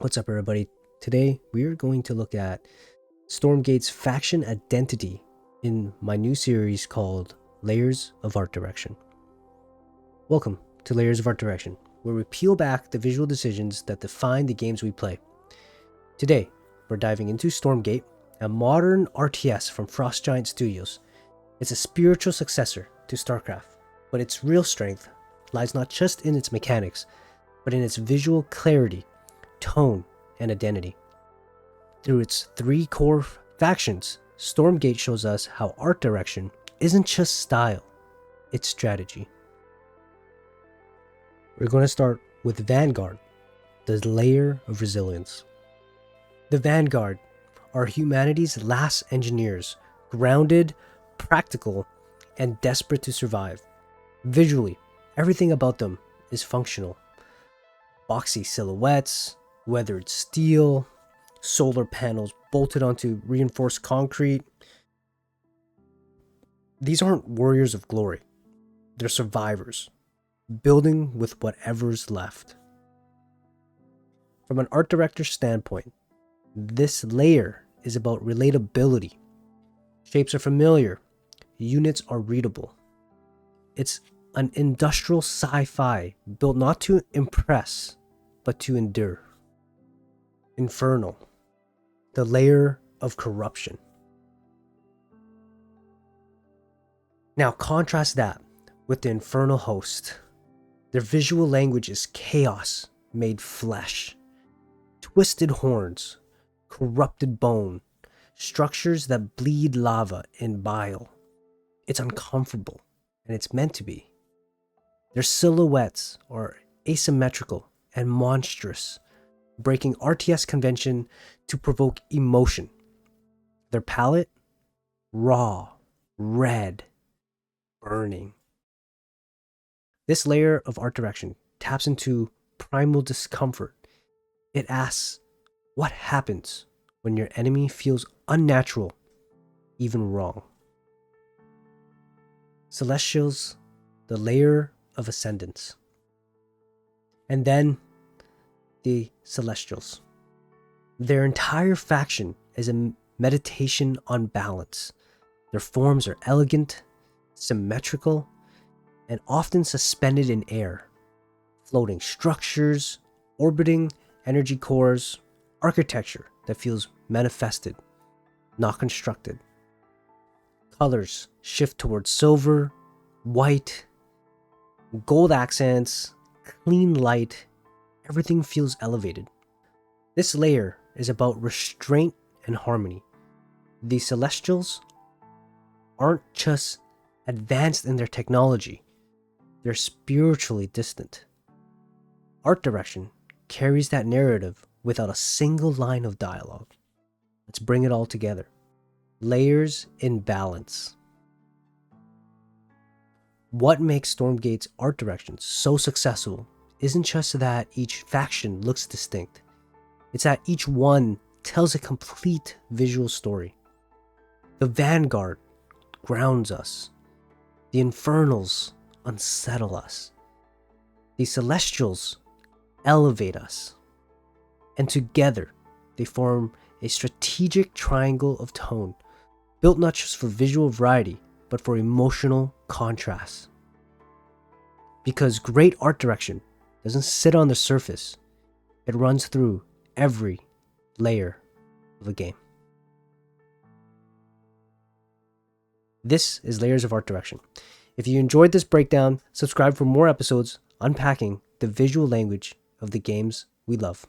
What's up, everybody? Today, we are going to look at Stormgate's faction identity in my new series called Layers of Art Direction. Welcome to Layers of Art Direction, where we peel back the visual decisions that define the games we play. Today, we're diving into Stormgate, a modern RTS from Frost Giant Studios. It's a spiritual successor to StarCraft, but its real strength lies not just in its mechanics, but in its visual clarity, tone, and identity. Through its three core factions, Stormgate shows us how art direction isn't just style, it's strategy. We're going to start with Vanguard, the layer of resilience. The Vanguard are humanity's last engineers, grounded, practical, and desperate to survive. Visually, everything about them is functional. Boxy silhouettes, weathered steel, solar panels bolted onto reinforced concrete. These aren't warriors of glory. They're survivors, building with whatever's left. From an art director's standpoint, this layer is about relatability. Shapes are familiar, units are readable. It's an industrial sci-fi built not to impress, but to endure. Infernal, the layer of corruption. Now contrast that with the Infernal host. Their visual language is chaos made flesh. Twisted horns, corrupted bone, structures that bleed lava and bile. It's uncomfortable, and it's meant to be. Their silhouettes are asymmetrical and monstrous, breaking RTS convention to provoke emotion. Their palette? Raw, red, burning. This layer of art direction taps into primal discomfort. It asks, what happens when your enemy feels unnatural, even wrong? Celestials, the layer of ascendance. And then the Celestials. Their entire faction is a meditation on balance. Their forms are elegant, symmetrical, and often suspended in air. Floating structures, orbiting energy cores, architecture that feels manifested, not constructed. Colors shift towards silver, white, gold accents, clean light. Everything feels elevated. This layer is about restraint and harmony. The Celestials aren't just advanced in their technology, they're spiritually distant. Art direction carries that narrative without a single line of dialogue. Let's bring it all together. Layers in balance. What makes Stormgate's art direction so successful isn't just that each faction looks distinct. It's that each one tells a complete visual story. The Vanguard grounds us. The Infernals unsettle us. The Celestials elevate us. And together, they form a strategic triangle of tone, built not just for visual variety, but for emotional contrast. Because great art direction doesn't sit on the surface, it runs through every layer of a game. This is Layers of Art Direction. If you enjoyed this breakdown, subscribe for more episodes unpacking the visual language of the games we love.